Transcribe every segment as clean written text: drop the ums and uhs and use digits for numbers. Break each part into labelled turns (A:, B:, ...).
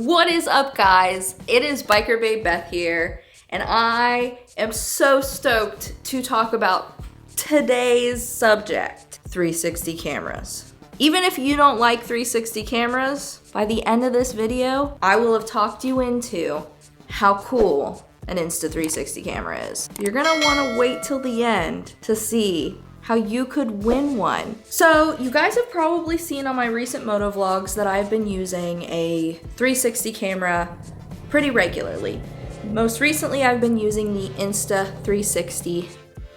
A: What is up, guys? It is Biker Babe Beth here, and I am so stoked to talk about today's subject, 360 cameras. Even if you don't like 360 cameras, by the end of this video, I will have talked you into how cool an Insta 360 camera is. You're gonna wanna wait till the end to see how you could win one. So you guys have probably seen on my recent moto vlogs that I've been using a 360 camera pretty regularly. Most recently, I've been using the Insta 360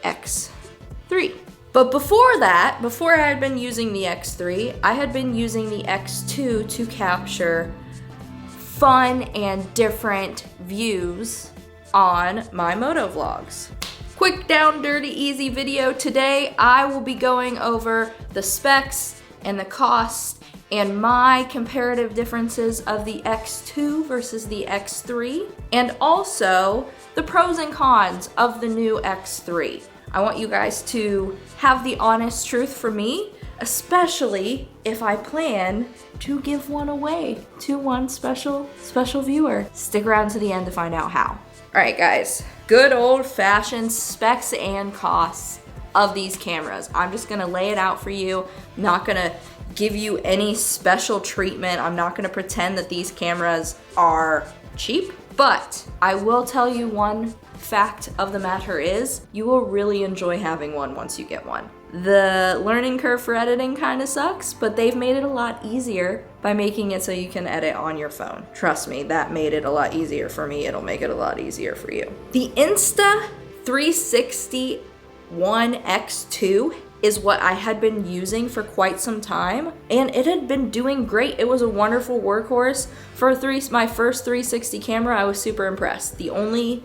A: X3. But before that, before I had been using the X3, I had been using the X2 to capture fun and different views on my moto vlogs. Quick, down, dirty, easy video. Today, I will be going over the specs and the cost and my comparative differences of the X2 versus the X3, and also the pros and cons of the new X3. I want you guys to have the honest truth from me, especially if I plan to give one away to one special viewer. Stick around to the end to find out how. All right, guys, good old-fashioned specs and costs of these cameras. I'm just gonna lay it out for you. I'm not gonna give you any special treatment. I'm not gonna pretend that these cameras are cheap, but I will tell you one fact of the matter is you will really enjoy having one once you get one. The learning curve for editing kind of sucks, but they've made it a lot easier by making it so you can edit on your phone. Trust me, that made it a lot easier for me. It'll make it a lot easier for you. The Insta 360 One X2 is what I had been using for quite some time, and it had been doing great. It was a wonderful workhorse. For my first 360 camera, I was super impressed. The only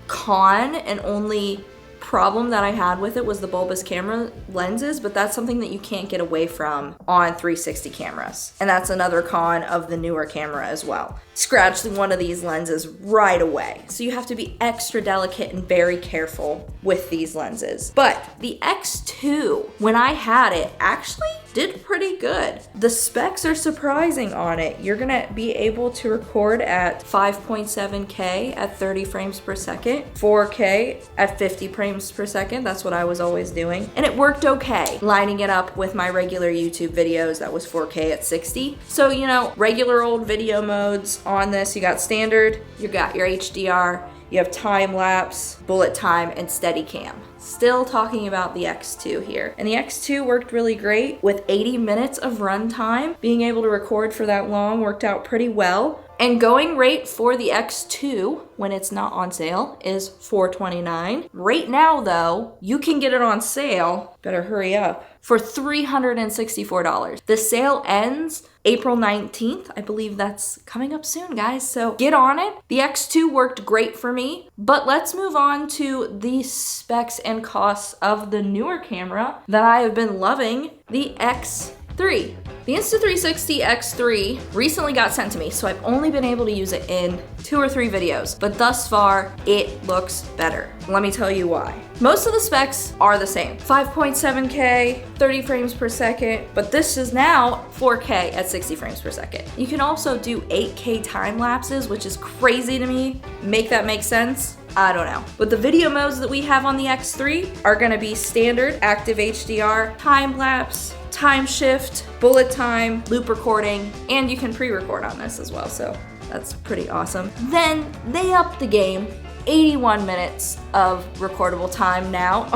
A: con and only problem that I had with it was the bulbous camera lenses, but that's something that you can't get away from on 360 cameras. And that's another con of the newer camera as well. Scratch one of these lenses right away. So you have to be extra delicate and very careful with these lenses. But the X2, when I had it, actually did pretty good. The specs are surprising on it. You're gonna be able to record at 5.7K at 30 frames per second, 4K at 50 frames per second. That's what I was always doing. And it worked okay, lining it up with my regular YouTube videos that was 4K at 60. So, you know, regular old video modes on this. You got standard, you got your HDR, you have time lapse, bullet time, and steady cam. Still talking about the X2 here. And the X2 worked really great with 80 minutes of runtime. Being able to record for that long worked out pretty well. And going rate for the X2 when it's not on sale is $429. Right now though, you can get it on sale, better hurry up, for $364. The sale ends April 19th. I believe that's coming up soon, guys. So get on it. The X2 worked great for me, but let's move on to the specs and costs of the newer camera that I have been loving, the X3. The Insta 360 X3 recently got sent to me, so I've only been able to use it in 2 or 3 videos, but thus far, it looks better. Let me tell you why. Most of the specs are the same. 5.7K, 30 frames per second, but this is now 4K at 60 frames per second. You can also do 8K time lapses, which is crazy to me. Make that make sense? I don't know. But the video modes that we have on the X3 are gonna be standard, active HDR, time lapse, time shift, bullet time, loop recording, and you can pre-record on this as well, so that's pretty awesome. Then they upped the game, 81 minutes of recordable time now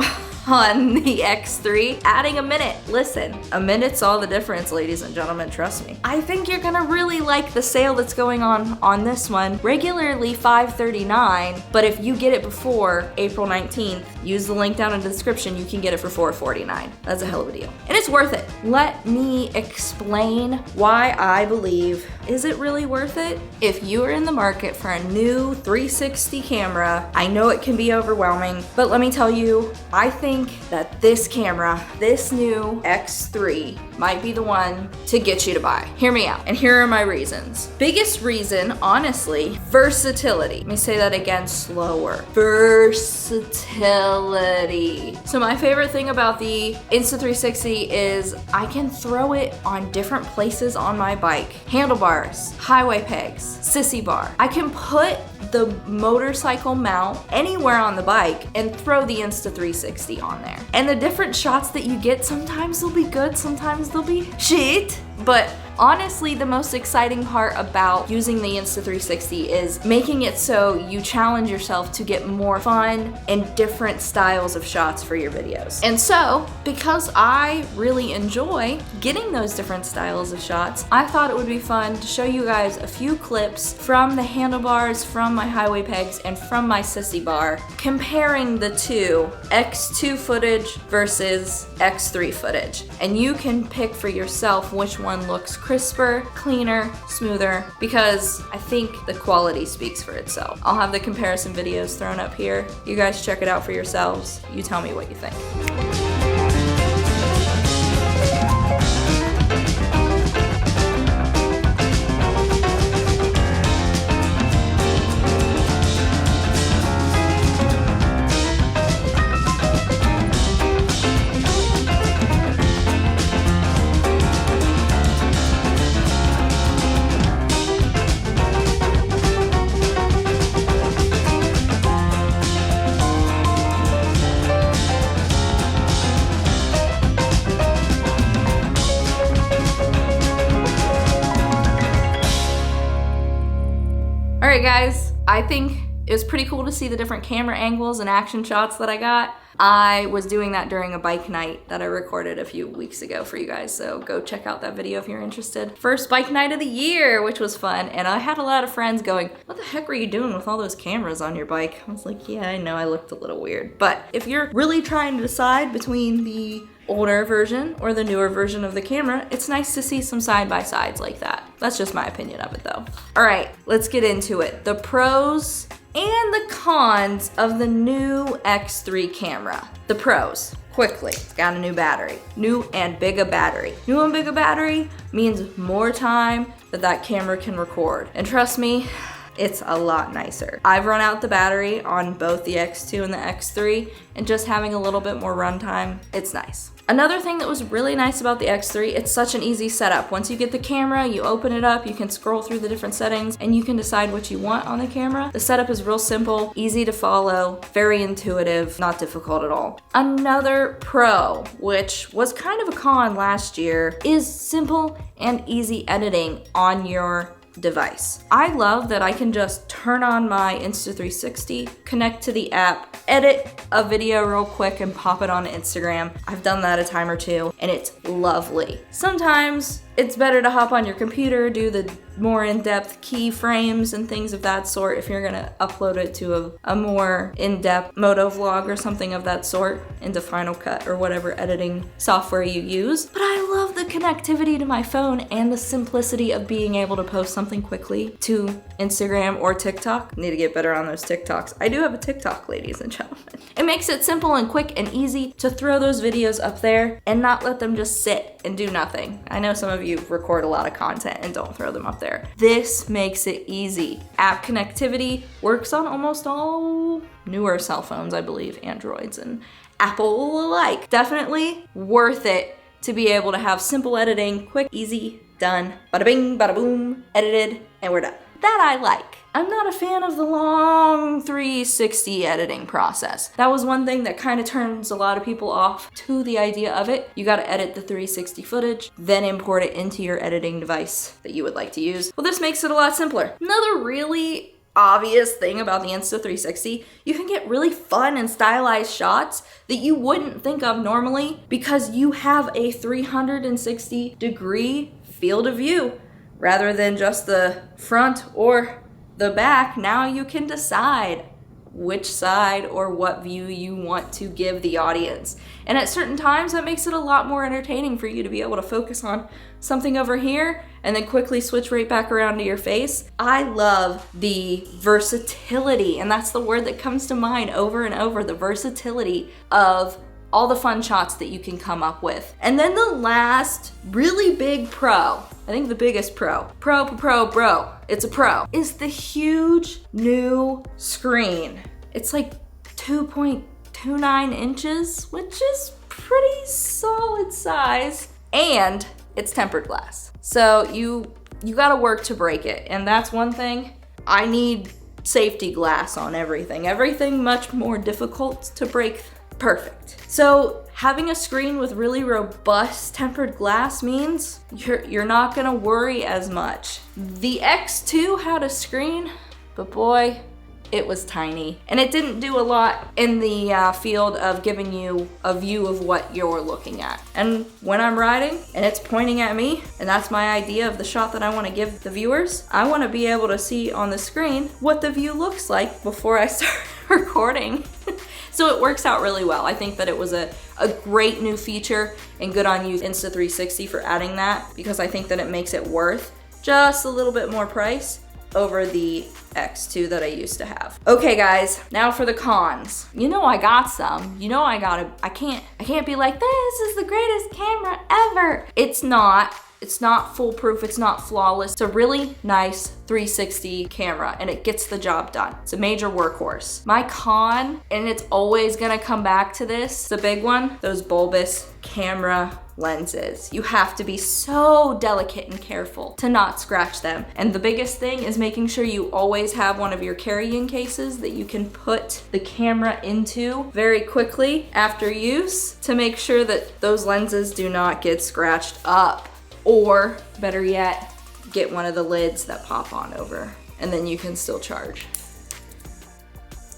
A: on the X3, adding a minute. Listen, a minute's all the difference, ladies and gentlemen, trust me. I think you're gonna really like the sale that's going on this one. Regularly $539, but if you get it before April 19th, use the link down in the description, you can get it for $449. That's a hell of a deal. And it's worth it. Let me explain why I believe, is it really worth it? If you are in the market for a new 360 camera, I know it can be overwhelming, but let me tell you, I think think that this camera, this new X3, might be the one to get you to buy. Hear me out, and here are my reasons. Biggest reason, honestly, versatility. Let me say that again slower. Versatility. So my favorite thing about the Insta360 is I can throw it on different places on my bike. Handlebars, highway pegs, sissy bar. I can put the motorcycle mount anywhere on the bike and throw the Insta360 on there. And the different shots that you get, sometimes they'll be good, sometimes they'll be shit. But honestly, the most exciting part about using the Insta360 is making it so you challenge yourself to get more fun and different styles of shots for your videos. And so, because I really enjoy getting those different styles of shots, I thought it would be fun to show you guys a few clips from the handlebars, from my highway pegs, and from my sissy bar, comparing the two, X2 footage versus X3 footage. And you can pick for yourself which one looks crisper, cleaner, smoother, because I think the quality speaks for itself. I'll have the comparison videos thrown up here. You guys check it out for yourselves. You tell me what you think. Alright guys, I think it was pretty cool to see the different camera angles and action shots that I got. I was doing that during a bike night that I recorded a few weeks ago for you guys, so go check out that video if you're interested. First bike night of the year, which was fun, and I had a lot of friends going, what the heck were you doing with all those cameras on your bike? I was like, yeah, I know I looked a little weird. But if you're really trying to decide between the older version or the newer version of the camera, it's nice to see some side-by-sides like that. That's just my opinion of it though. All right, let's get into it. The pros and the cons of the new X3 camera. The pros, quickly, it's got a new battery. New and bigger battery. New and bigger battery means more time that camera can record. And trust me, it's a lot nicer. I've run out the battery on both the X2 and the X3, and just having a little bit more runtime, it's nice. Another thing that was really nice about the X3, it's such an easy setup. Once you get the camera, you open it up, you can scroll through the different settings, and you can decide what you want on the camera. The setup is real simple, easy to follow, very intuitive, not difficult at all. Another pro, which was kind of a con last year, is simple and easy editing on your device. I love that I can just turn on my Insta360, connect to the app, edit a video real quick and pop it on Instagram. I've done that a time or two and it's lovely. Sometimes it's better to hop on your computer, do the more in-depth keyframes and things of that sort if you're gonna upload it to a more in-depth moto vlog or something of that sort into Final Cut or whatever editing software you use. But I love the connectivity to my phone and the simplicity of being able to post something quickly to Instagram or TikTok. Need to get better on those TikToks. I do have a TikTok, ladies and gentlemen. It makes it simple and quick and easy to throw those videos up there and not let them just sit and do nothing. I know some of you record a lot of content and don't throw them up there. This makes it easy. App connectivity works on almost all newer cell phones, I believe, Androids and Apple alike. Definitely worth it to be able to have simple editing, quick, easy, done, bada bing, bada boom, edited, and we're done. That I like. I'm not a fan of the long 360 editing process. That was one thing that kind of turns a lot of people off to the idea of it. You gotta edit the 360 footage, then import it into your editing device that you would like to use. Well, this makes it a lot simpler. Another really obvious thing about the Insta360, you can get really fun and stylized shots that you wouldn't think of normally because you have a 360-degree field of view rather than just the front or the back. Now you can decide which side or what view you want to give the audience. And at certain times, that makes it a lot more entertaining for you to be able to focus on something over here and then quickly switch right back around to your face. I love the versatility, and that's the word that comes to mind over and over, the versatility of all the fun shots that you can come up with. And then the last really big pro, I think the biggest pro, it's a pro, is the huge new screen. It's like 2.29 inches, which is pretty solid size, and it's tempered glass. So you gotta work to break it, and that's one thing. I need safety glass on everything. Everything much more difficult to break. Perfect. So having a screen with really robust tempered glass means you're not gonna worry as much. The X2 had a screen, but boy, it was tiny. And it didn't do a lot in the field of giving you a view of what you're looking at. And when I'm riding and it's pointing at me, and that's my idea of the shot that I wanna give the viewers, I wanna be able to see on the screen what the view looks like before I start recording. So it works out really well. I think that it was a great new feature, and good on you, Insta360, for adding that, because I think that it makes it worth just a little bit more price over the X2 that I used to have. Okay guys, now for the cons. You know I got some. You know I can't be like, this is the greatest camera ever. It's not foolproof, it's not flawless. It's a really nice 360 camera, and it gets the job done. It's a major workhorse. My con, and it's always gonna come back to this, the big one, those bulbous camera lenses. You have to be so delicate and careful to not scratch them. And the biggest thing is making sure you always have one of your carrying cases that you can put the camera into very quickly after use to make sure that those lenses do not get scratched up. Or better yet, get one of the lids that pop on over, and then you can still charge.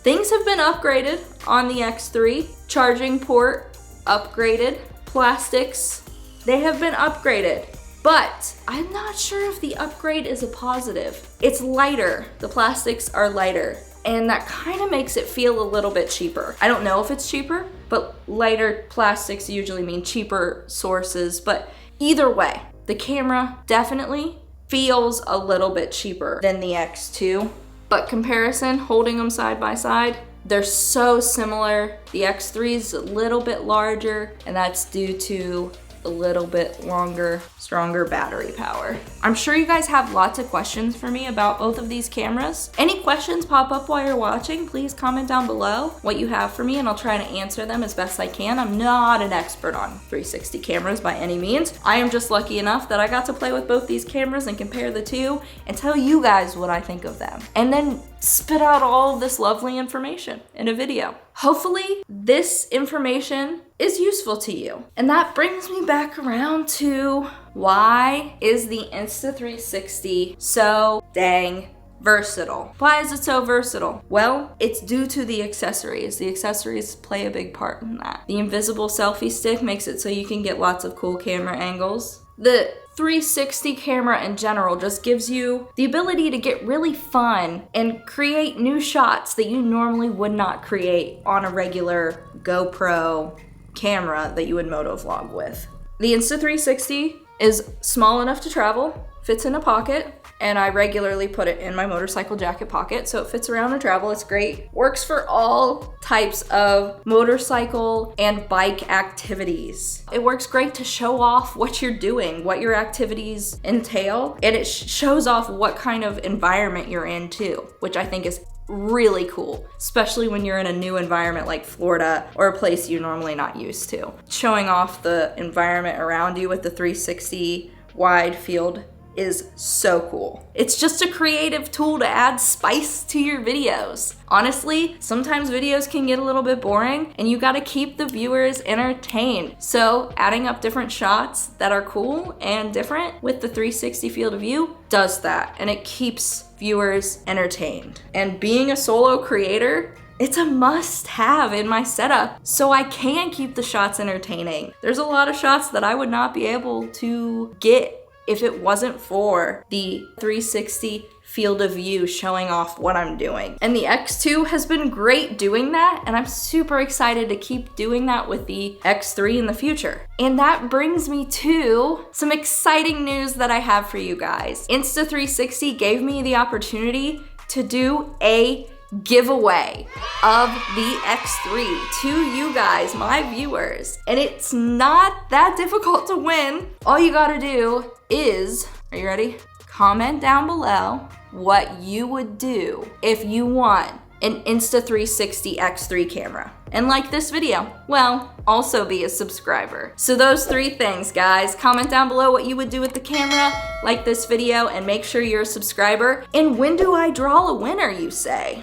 A: Things have been upgraded on the X3. Charging port upgraded. Plastics, they have been upgraded, but I'm not sure if the upgrade is a positive. It's lighter, the plastics are lighter, and that kind of makes it feel a little bit cheaper. I don't know if it's cheaper, but lighter plastics usually mean cheaper sources, but either way, the camera definitely feels a little bit cheaper than the X2, but comparison, holding them side by side, they're so similar. The X3 is a little bit larger, and that's due to a little bit longer, stronger battery power. I'm sure you guys have lots of questions for me about both of these cameras. Any questions pop up while you're watching, please comment down below what you have for me, and I'll try to answer them as best I can. I'm not an expert on 360 cameras by any means. I am just lucky enough that I got to play with both these cameras and compare the two and tell you guys what I think of them. And then spit out all of this lovely information in a video. Hopefully this information is useful to you. And that brings me back around to, why is the Insta360 so dang versatile? Why is it so versatile? Well, it's due to the accessories. The accessories play a big part in that. The invisible selfie stick makes it so you can get lots of cool camera angles. The 360 camera in general just gives you the ability to get really fun and create new shots that you normally would not create on a regular GoPro camera that you would motovlog with. The Insta360 is small enough to travel, fits in a pocket, and I regularly put it in my motorcycle jacket pocket, so it fits around and travel. It's great. Works for all types of motorcycle and bike activities. It works great to show off what you're doing, what your activities entail, and it shows off what kind of environment you're in too, which I think is really cool, especially when you're in a new environment like Florida or a place you're normally not used to. Showing off the environment around you with the 360 wide field is so cool. It's just a creative tool to add spice to your videos. Honestly, sometimes videos can get a little bit boring and you gotta keep the viewers entertained. So adding up different shots that are cool and different with the 360 field of view does that, and it keeps viewers entertained. And being a solo creator, it's a must-have in my setup so I can keep the shots entertaining. There's a lot of shots that I would not be able to get if it wasn't for the 360 field of view showing off what I'm doing. And the X2 has been great doing that, and I'm super excited to keep doing that with the X3 in the future. And that brings me to some exciting news that I have for you guys. Insta360 gave me the opportunity to do a giveaway of the X3 to you guys, my viewers. And it's not that difficult to win. All you gotta do is, are you ready? Comment down below what you would do if you won an Insta360 X3 camera. And like this video, well, also be a subscriber. So those 3 things, guys. Comment down below what you would do with the camera, like this video, and make sure you're a subscriber. And when do I draw a winner, you say?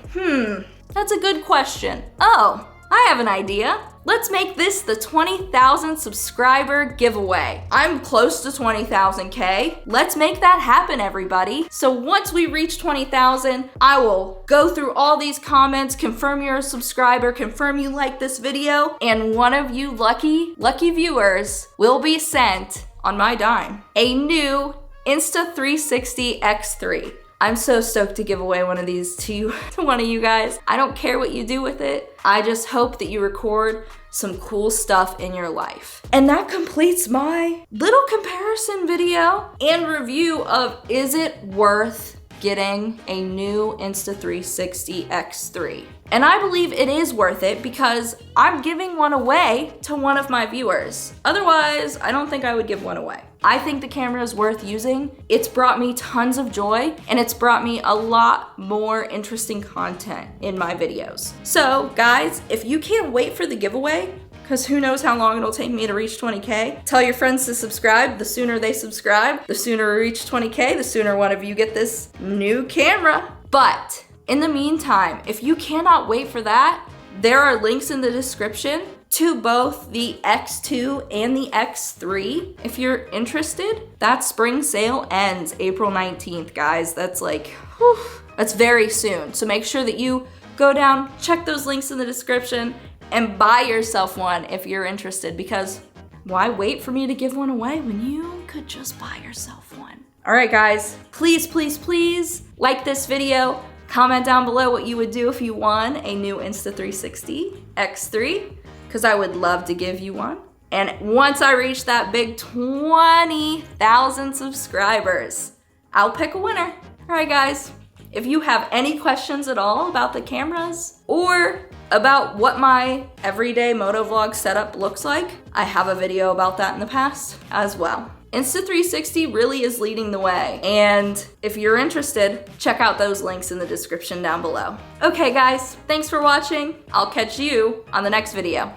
A: That's a good question. Oh, I have an idea. Let's make this the 20,000 subscriber giveaway. I'm close to 20,000K. Let's make that happen, everybody. So once we reach 20,000, I will go through all these comments, confirm you're a subscriber, confirm you like this video, and one of you lucky viewers will be sent, on my dime, a new Insta360 X3. I'm so stoked to give away one of these to one of you guys. I don't care what you do with it. I just hope that you record some cool stuff in your life. And that completes my little comparison video and review of is it worth getting a new Insta360 X3. And I believe it is worth it because I'm giving one away to one of my viewers. Otherwise, I don't think I would give one away. I think the camera is worth using. It's brought me tons of joy and it's brought me a lot more interesting content in my videos. So guys, if you can't wait for the giveaway, because who knows how long it'll take me to reach 20K. Tell your friends to subscribe. The sooner they subscribe, the sooner we reach 20K, the sooner one of you get this new camera. But in the meantime, if you cannot wait for that, there are links in the description to both the X2 and the X3. If you're interested, that spring sale ends April 19th, guys. That's like, whew, that's very soon. So make sure that you go down, check those links in the description, and buy yourself one if you're interested, because why wait for me to give one away when you could just buy yourself one? All right, guys, please, please, please like this video. Comment down below what you would do if you won a new Insta360 X3, because I would love to give you one. And once I reach that big 20,000 subscribers, I'll pick a winner. All right, guys, if you have any questions at all about the cameras or about what my everyday motovlog setup looks like, I have a video about that in the past as well. Insta360 really is leading the way, and if you're interested, check out those links in the description down below. Okay guys, thanks for watching. I'll catch you on the next video.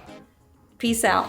A: Peace out.